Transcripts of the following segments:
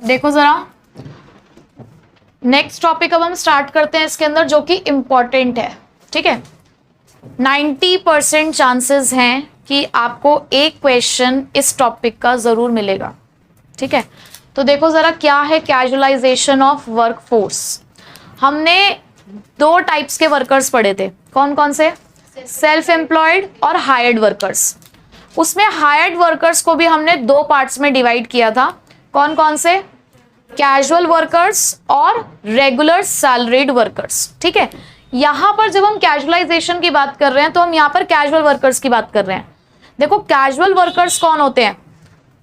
देखो जरा, next topic अब हम स्टार्ट करते हैं इसके अंदर, जो कि इंपॉर्टेंट है। ठीक है, 90% चांसेस हैं कि आपको एक क्वेश्चन इस टॉपिक का जरूर मिलेगा। ठीक है, तो देखो जरा क्या है कैजुअलाइजेशन ऑफ वर्कफोर्स। हमने दो टाइप्स के वर्कर्स पढ़े थे, कौन कौन से? सेल्फ एम्प्लॉयड और हायर्ड वर्कर्स। उसमें हायर्ड वर्कर्स को भी हमने दो पार्ट्स में डिवाइड किया था, कौन कौन से? कैजुअल वर्कर्स और रेगुलर सैलरीड वर्कर्स। ठीक है, यहां पर जब हम कैजुअलाइजेशन की बात कर रहे हैं तो हम यहां पर कैजुअल वर्कर्स की बात कर रहे हैं। देखो, कैजुअल वर्कर्स कौन होते हैं?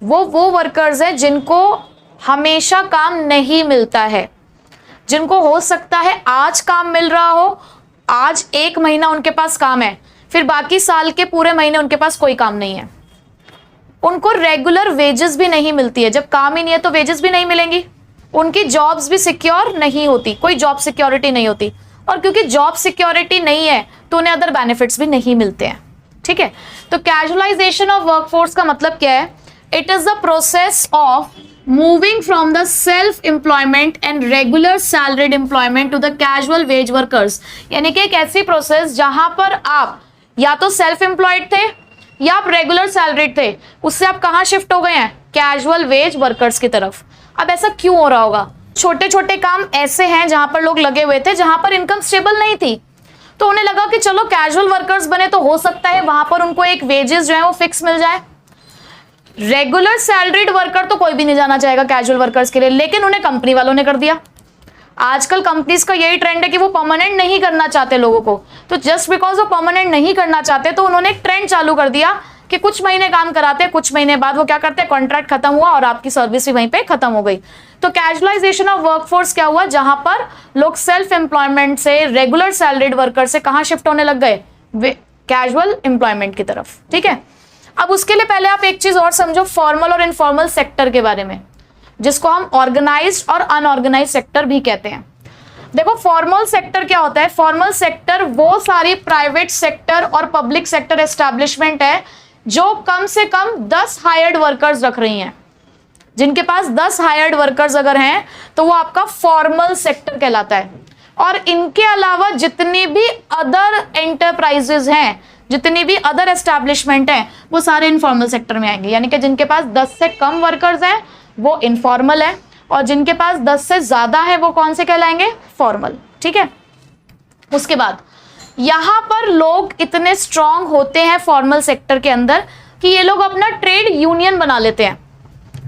वो वर्कर्स हैं जिनको हमेशा काम नहीं मिलता है, जिनको हो सकता है आज काम मिल रहा हो, आज एक महीना उनके पास काम है, फिर बाकी साल के पूरे महीने उनके पास कोई काम नहीं है। उनको रेगुलर वेजेस भी नहीं मिलती है, जब काम ही नहीं है तो वेजेस भी नहीं मिलेंगी, उनकी जॉब्स भी सिक्योर नहीं होती, कोई जॉब सिक्योरिटी नहीं होती, और क्योंकि जॉब सिक्योरिटी नहीं है तो उन्हें अदर बेनिफिट्स भी नहीं मिलते हैं। ठीक है, तो कैजुअलाइजेशन ऑफ वर्कफोर्स का मतलब क्या है? It is the process of moving from the self employment and regular salaried employment to the casual wage workers. यानी कि एक ऐसी प्रोसेस जहां पर आप या तो सेल्फ एम्प्लॉयड थे या आप रेगुलर सैलरीड थे, उससे आप कहां शिफ्ट हो गए हैं? कैजुअल वेज वर्कर्स की तरफ। अब ऐसा क्यों हो रहा होगा? छोटे छोटे काम ऐसे हैं जहां पर लोग लगे हुए थे, जहां पर इनकम स्टेबल नहीं थी, तो उन्हें लगा कि चलो कैजुअल वर्कर्स बने तो हो सकता है वहां पर उनको एक वेजेस जो है वो फिक्स मिल जाए। रेगुलर सैलरीड वर्कर तो कोई भी नहीं जाना चाहेगा कैजुअल वर्कर्स के लिए, लेकिन उन्हें कंपनी वालों ने कर दिया। आजकल कंपनीज का यही ट्रेंड है कि वो परमानेंट नहीं करना चाहते लोगों को, तो जस्ट बिकॉज वो परमानेंट नहीं करना चाहते तो उन्होंने एक ट्रेंड चालू कर दिया कि कुछ महीने काम कराते हैं, कुछ महीने बाद वो क्या करते हैं, कॉन्ट्रैक्ट खत्म हुआ और आपकी सर्विस भी वहीं पे खत्म हो गई। तो कैजुअलाइजेशन ऑफ वर्कफोर्स क्या हुआ? जहां पर लोग सेल्फ एम्प्लॉयमेंट से रेगुलर सैलरीड वर्कर से कहां शिफ्ट होने लग गए? कैजुअल एम्प्लॉयमेंट की तरफ। ठीक है, अब उसके लिए पहले आप एक चीज और समझो, फॉर्मल और इनफॉर्मल सेक्टर के बारे में, जिसको हम ऑर्गेनाइज्ड और अनऑर्गेनाइज्ड सेक्टर भी कहते हैं। देखो, फॉर्मल सेक्टर क्या होता है? फॉर्मल सेक्टर वो सारी प्राइवेट सेक्टर और पब्लिक सेक्टर एस्टैब्लिशमेंट है जो कम से कम 10 हायर्ड वर्कर्स रख रही हैं। जिनके पास 10 हायर्ड वर्कर्स अगर हैं तो वो आपका फॉर्मल सेक्टर कहलाता है। और इनके अलावा जितनी भी अदर एंटरप्राइजेस हैं, जितनी भी अदर एस्टैब्लिशमेंट हैं, वो सारे इनफॉर्मल सेक्टर में आएंगे। यानी कि जिनके पास 10 से कम वर्कर्स हैं वो इनफॉर्मल है, और जिनके पास 10 से ज्यादा है वो कौन से कहलाएंगे? फॉर्मल। ठीक है, उसके बाद यहां पर लोग इतने स्ट्रांग होते हैं फॉर्मल सेक्टर के अंदर कि ये लोग अपना ट्रेड यूनियन बना लेते हैं।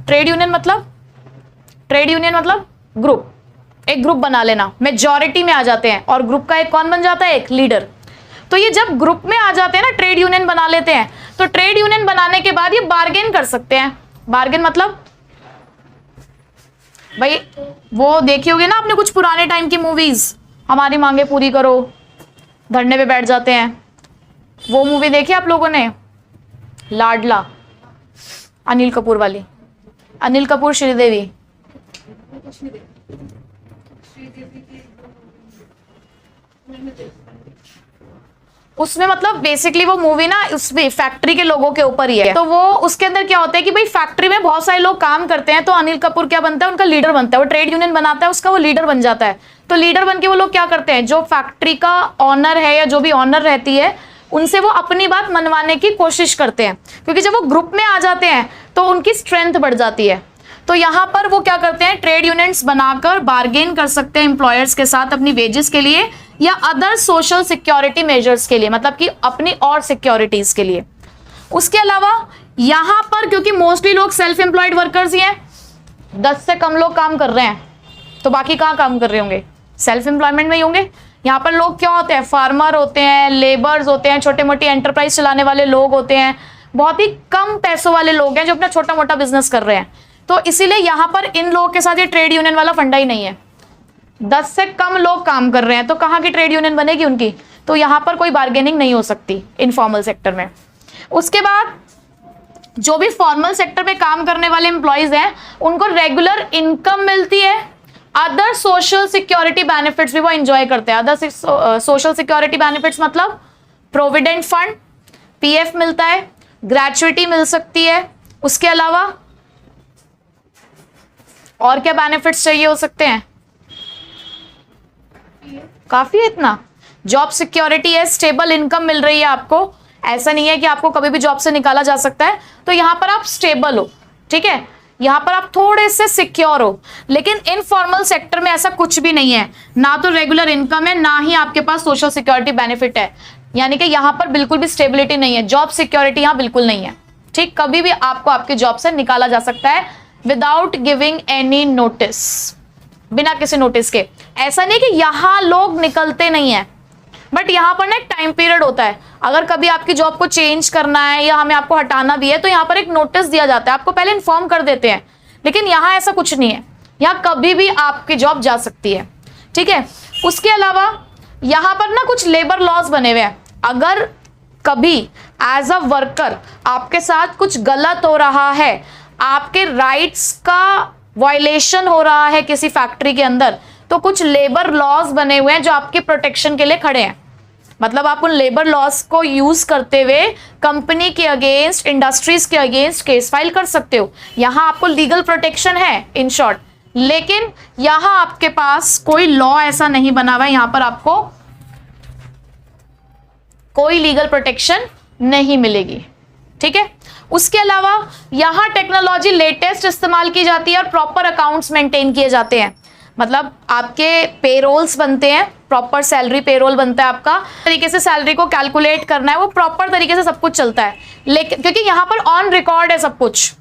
ट्रेड यूनियन मतलब ग्रुप, एक ग्रुप बना लेना, मेजॉरिटी में आ जाते हैं, और ग्रुप का एक कौन बन जाता है? एक लीडर। तो ये जब ग्रुप में आ जाते हैं ना, ट्रेड यूनियन बना लेते हैं, तो ट्रेड यूनियन बनाने के बाद ये बार्गेन कर सकते हैं। बार्गेन मतलब भाई वो देखी होगी ना आपने कुछ पुराने टाइम की मूवीज, हमारी मांगे पूरी करो, धरने पे बैठ जाते हैं। वो मूवी देखी आप लोगों ने, लाडला, अनिल कपूर वाली, अनिल कपूर श्रीदेवी। उसमें मतलब बेसिकली वो मूवी ना उसमें फैक्ट्री के लोगों के ऊपर ही है। तो वो उसके अंदर क्या होता है कि भाई फैक्ट्री में बहुत सारे लोग काम करते हैं, तो अनिल कपूर क्या बनता है? उनका लीडर बनता है। वो ट्रेड यूनियन बनाता है, उसका वो लीडर बन जाता है। तो लीडर बन के वो लोग क्या करते हैं? जो फैक्ट्री का ऑनर है या जो भी ऑनर रहती है, उनसे वो अपनी बात मनवाने की कोशिश करते हैं, क्योंकि जब वो ग्रुप में आ जाते हैं तो उनकी स्ट्रेंथ बढ़ जाती है। तो यहाँ पर वो क्या करते हैं? ट्रेड यूनियंस बनाकर बार्गेन कर सकते हैं एम्प्लॉयर्स के साथ अपनी वेजेस के लिए या अदर सोशल सिक्योरिटी मेजर्स के लिए, मतलब कि अपनी और सिक्योरिटीज के लिए। उसके अलावा यहां पर क्योंकि मोस्टली लोग सेल्फ एम्प्लॉयड वर्कर्स ही हैं, 10 से कम लोग काम कर रहे हैं, तो बाकी कहाँ काम कर रहे होंगे? सेल्फ एम्प्लॉयमेंट में ही होंगे। यहाँ पर लोग क्या होते हैं? फार्मर होते हैं, लेबर्स होते हैं, छोटे मोटी एंटरप्राइज चलाने वाले लोग होते हैं, बहुत ही कम पैसों वाले लोग हैं जो अपना छोटा मोटा बिजनेस कर रहे हैं। तो इसीलिए यहाँ पर इन लोगों के साथ ये ट्रेड यूनियन वाला फंडा ही नहीं है। 10 से कम लोग काम कर रहे हैं तो कहाँ की ट्रेड यूनियन बनेगी उनकी? तो यहाँ पर कोई बार्गेनिंग नहीं हो सकती इनफॉर्मल सेक्टर में। उसके बाद जो भी फॉर्मल सेक्टर में काम करने वाले एम्प्लॉयज हैं उनको रेगुलर इनकम मिलती है, अदर सोशल सिक्योरिटी बेनिफिट्स भी वो एंजॉय करते हैं। अदर सोशल सिक्योरिटी बेनिफिट्स मतलब प्रोविडेंट फंड, पीएफ मिलता है, ग्रेचुइटी मिल सकती है, उसके अलावा और क्या बेनिफिट्स चाहिए हो सकते हैं? काफी है इतना? जॉब सिक्योरिटी है, स्टेबल इनकम मिल रही है आपको, ऐसा नहीं है कि आपको कभी भी जॉब से निकाला जा सकता है, तो यहां पर आप स्टेबल हो, ठीक है, यहां पर आप थोड़े से सिक्योर हो। लेकिन इनफॉर्मल सेक्टर में ऐसा कुछ भी नहीं है, ना तो रेगुलर इनकम है, ना ही आपके पास सोशल सिक्योरिटी बेनिफिट है, यानी कि यहां पर बिल्कुल भी स्टेबिलिटी नहीं है, जॉब सिक्योरिटी यहां बिल्कुल नहीं है, ठीक। कभी भी आपको आपके जॉब से निकाला जा सकता है विदाउट गिविंग एनी नोटिस, बिना किसी नोटिस के। ऐसा नहीं कि यहां लोग निकलते नहीं है, बट यहां पर ना एक टाइम पीरियड होता है, अगर कभी आपकी जॉब को चेंज करना है या हमें आपको हटाना भी है तो यहां पर एक नोटिस दिया जाता है, आपको पहले इन्फॉर्म कर देते हैं। लेकिन यहां ऐसा कुछ नहीं है, यहां कभी भी आपकी जॉब जा सकती है, ठीक है। उसके अलावा यहां पर ना कुछ लेबर लॉज बने हुए हैं, अगर कभी एज अ वर्कर आपके साथ कुछ गलत हो रहा है, आपके राइट्स का वायलेशन हो रहा है किसी फैक्ट्री के अंदर, तो कुछ लेबर लॉज बने हुए हैं जो आपके प्रोटेक्शन के लिए खड़े हैं। मतलब आप उन लेबर लॉज को यूज करते हुए कंपनी के अगेंस्ट, इंडस्ट्रीज के अगेंस्ट केस फाइल कर सकते हो, यहां आपको लीगल प्रोटेक्शन है इन शॉर्ट। लेकिन यहां आपके पास कोई लॉ ऐसा नहीं बना हुआ है, यहां पर आपको कोई लीगल प्रोटेक्शन नहीं मिलेगी, ठीक है। उसके अलावा यहां टेक्नोलॉजी लेटेस्ट इस्तेमाल की जाती है और प्रॉपर अकाउंट्स मेंटेन किए जाते हैं, मतलब आपके पेरोल्स बनते हैं, प्रॉपर सैलरी पेरोल बनता है आपका, तरीके से सैलरी को कैलकुलेट करना है, वो प्रॉपर तरीके से सब कुछ चलता है। लेकिन क्योंकि यहां पर ऑन रिकॉर्ड है सब कुछ,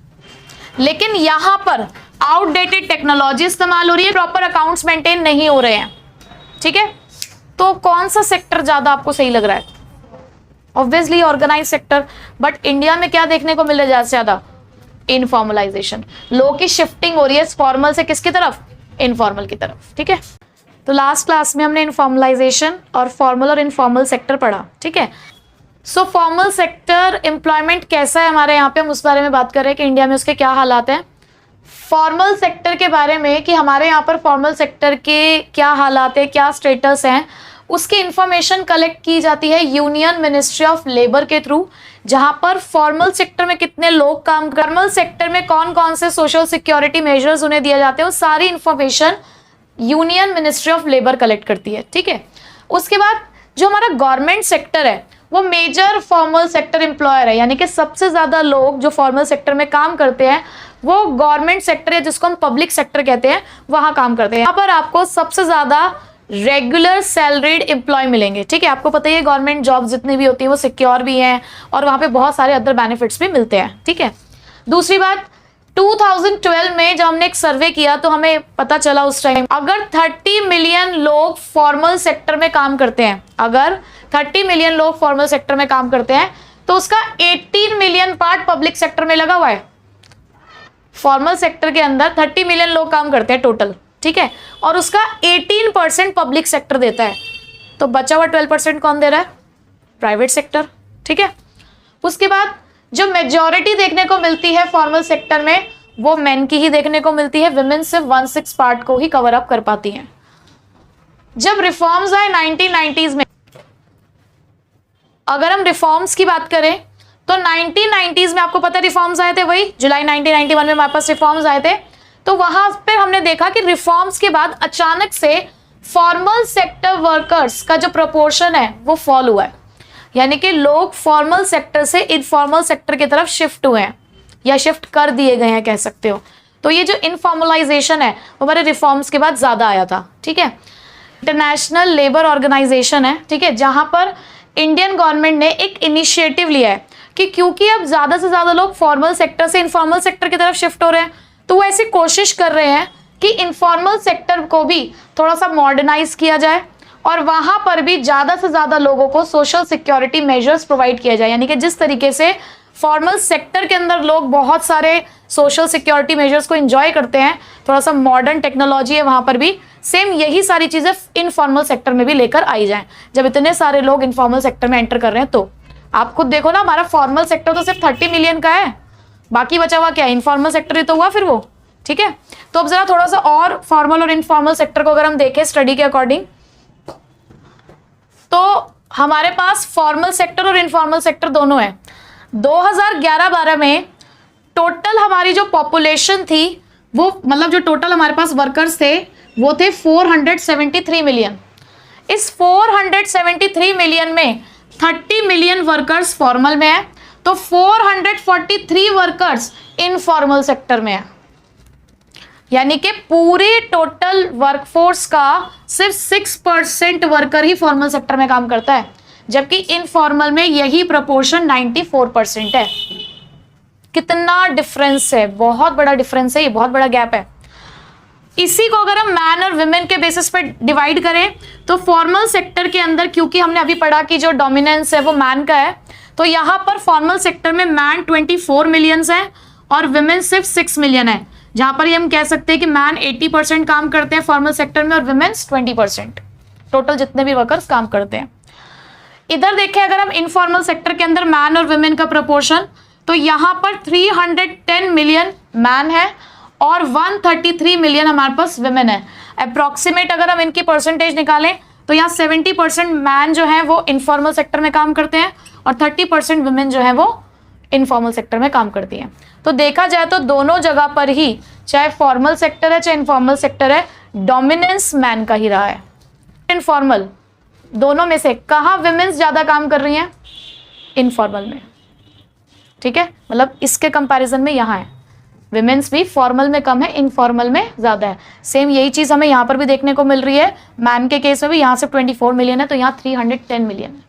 लेकिन यहां पर आउटडेटेड टेक्नोलॉजी इस्तेमाल हो रही है, प्रॉपर अकाउंट्स मेंटेन नहीं हो रहे हैं, ठीक है। तो कौन सा सेक्टर ज्यादा आपको सही लग रहा है? Obviously organise sector. But India में क्या देखने को मिल रहा है ज्यादा से ज्यादा? इनफॉर्मलाइजेशन, लोगों की शिफ्टिंग हो रही है फॉर्मल से किसकी तरफ? इनफॉर्मल की तरफ, ठीक है। तो लास्ट क्लास में हमने इनफॉर्मलाइजेशन और फॉर्मल और इनफॉर्मल सेक्टर पढ़ा, ठीक है। सो फॉर्मल सेक्टर एम्प्लॉयमेंट कैसा है हमारे यहाँ पे, हम उस बारे में बात कर रहे हैं कि इंडिया में उसके क्या हालात हैं। फॉर्मल सेक्टर के बारे में कि हमारे यहाँ पर फॉर्मल सेक्टर के क्या हालात है, क्या स्टेटस हैं, उसकी इंफॉर्मेशन कलेक्ट की जाती है यूनियन मिनिस्ट्री ऑफ लेबर के थ्रू, जहां पर फॉर्मल सेक्टर में कितने लोग काम, फॉर्मल सेक्टर में कौन कौन से सोशल सिक्योरिटी मेजर्स उन्हें दिए जाते हैं, वो सारी information union ministry of labour collect करती है, ठीक है। उसके बाद जो हमारा गवर्नमेंट सेक्टर है वो मेजर फॉर्मल सेक्टर एम्प्लॉयर है, यानी कि सबसे ज्यादा लोग जो फॉर्मल सेक्टर में काम करते हैं वो गवर्नमेंट सेक्टर है, जिसको हम पब्लिक सेक्टर कहते हैं, वहां काम करते हैं। यहाँ पर आपको सबसे ज्यादा रेगुलर सैलरीड एम्प्लॉय मिलेंगे, ठीक है। आपको पता ही है गवर्नमेंट जॉब जितनी भी होती है वो सिक्योर भी हैं और वहां पे बहुत सारे अदर बेनिफिट्स भी मिलते हैं, ठीक है। दूसरी बात, 2012 में जब हमने एक सर्वे किया तो हमें पता चला उस टाइम अगर 30 मिलियन लोग फॉर्मल सेक्टर में काम करते हैं, अगर 30 मिलियन लोग फॉर्मल सेक्टर में काम करते हैं तो उसका 18 मिलियन पार्ट पब्लिक सेक्टर में लगा हुआ है। फॉर्मल सेक्टर के अंदर 30 मिलियन लोग काम करते हैं टोटल, ठीक है, और उसका 18% पब्लिक सेक्टर देता है, तो बचा हुआ 12% कौन दे रहा है? प्राइवेट सेक्टर, ठीक है। उसके बाद जो मेजॉरिटी देखने को मिलती है फॉर्मल सेक्टर में वो मेन की ही देखने को मिलती है, विमेन सिर्फ 1/6 पार्ट को ही कवर अप कर पाती हैं। जब रिफॉर्म्स आए 1990s में, अगर हम रिफॉर्म्स की बात करें तो 1990s में आपको पता है रिफॉर्म्स आए थे, वही जुलाई 1991 में हमारे पास रिफॉर्म्स आए थे, तो वहां पर हमने देखा कि रिफॉर्म्स के बाद अचानक से फॉर्मल सेक्टर वर्कर्स का जो प्रोपोर्शन है वो फॉल हुआ है, यानी कि लोग फॉर्मल सेक्टर से इनफॉर्मल सेक्टर की तरफ शिफ्ट हुए हैं या शिफ्ट कर दिए गए हैं कह सकते हो। तो ये जो इनफॉर्मलाइजेशन है वो हमारे रिफॉर्म्स के बाद ज्यादा आया था, ठीक है। इंटरनेशनल लेबर ऑर्गेनाइजेशन है, ठीक है, जहां पर इंडियन गवर्नमेंट ने एक इनिशिएटिव लिया है कि क्योंकि अब ज्यादा से ज्यादा लोग फॉर्मल सेक्टर से इनफॉर्मल सेक्टर की तरफ शिफ्ट हो रहे हैं, तो वो ऐसी कोशिश कर रहे हैं कि इनफॉर्मल सेक्टर को भी थोड़ा सा मॉडर्नाइज किया जाए और वहां पर भी ज्यादा से ज्यादा लोगों को सोशल सिक्योरिटी मेजर्स प्रोवाइड किया जाए, यानी कि जिस तरीके से फॉर्मल सेक्टर के अंदर लोग बहुत सारे सोशल सिक्योरिटी मेजर्स को एंजॉय करते हैं, थोड़ा सा मॉडर्न टेक्नोलॉजी है वहां पर भी, सेम यही सारी चीजें इनफॉर्मल सेक्टर में भी लेकर आई जाएं। जब इतने सारे लोग इनफॉर्मल सेक्टर में एंटर कर रहे हैं तो आप खुद देखो ना, हमारा फॉर्मल सेक्टर तो सिर्फ 30 मिलियन का है, बाकी बचा हुआ क्या है? इनफॉर्मल सेक्टर ही तो हुआ फिर वो, ठीक है। तो अब जरा थोड़ा सा और फॉर्मल और इनफॉर्मल सेक्टर को अगर हम देखें स्टडी के अकॉर्डिंग, तो हमारे पास फॉर्मल सेक्टर और इनफॉर्मल सेक्टर दोनों है। 2011-12 में टोटल हमारी जो पॉपुलेशन थी वो मतलब जो टोटल हमारे पास वर्कर्स थे वो थे 473 मिलियन। इस 473 मिलियन में 30 मिलियन वर्कर्स फॉर्मल में है, तो 443 वर्कर्स इनफॉर्मल सेक्टर में है। यानी कि पूरी टोटल वर्कफोर्स का सिर्फ 6% वर्कर ही फॉर्मल सेक्टर में काम करता है, जबकि इनफॉर्मल में यही प्रोपोर्शन 94% है। कितना डिफरेंस है, बहुत बड़ा डिफरेंस है, ये बहुत बड़ा गैप है। इसी को अगर हम मैन और विमेन के बेसिस पे डिवाइड करें तो फॉर्मल सेक्टर के अंदर, क्योंकि हमने अभी पढ़ा कि जो डोमिनेंस है वो मैन का है, तो यहां पर फॉर्मल सेक्टर में मैन 24 मिलियंस है और विमेन सिर्फ 6 मिलियन है, जहां पर ये हम कह सकते हैं कि मैन 80% काम करते हैं फॉर्मल सेक्टर में और विमेन्स 20%, टोटल जितने भी वर्कर्स काम करते हैं। इधर देखें अगर हम इनफॉर्मल सेक्टर के अंदर मैन और विमेन का प्रोपोर्शन, तो यहां पर 310 मिलियन मैन है और 133 मिलियन हमारे पास विमेन है। अप्रॉक्सीमेट अगर हम इनकी परसेंटेज निकालें तो यहाँ 70% मैन जो है वो इनफॉर्मल सेक्टर में काम करते हैं और 30% विमेन जो है वो इनफॉर्मल सेक्टर में काम करती हैं। तो देखा जाए तो दोनों जगह पर ही, चाहे फॉर्मल सेक्टर है चाहे इनफॉर्मल सेक्टर है, डोमिनेंस मैन का ही रहा है। इनफॉर्मल दोनों में से कहाँ विमेन्स ज्यादा काम कर रही हैं? इनफॉर्मल में। ठीक है, मतलब इसके कंपैरिजन में यहाँ है विमेन्स भी फॉर्मल में कम है, इनफॉर्मल में ज्यादा है। सेम यही चीज हमें यहाँ पर भी देखने को मिल रही है। मैन के केस में भी यहाँ से 24 मिलियन है तो यहाँ 310 मिलियन है।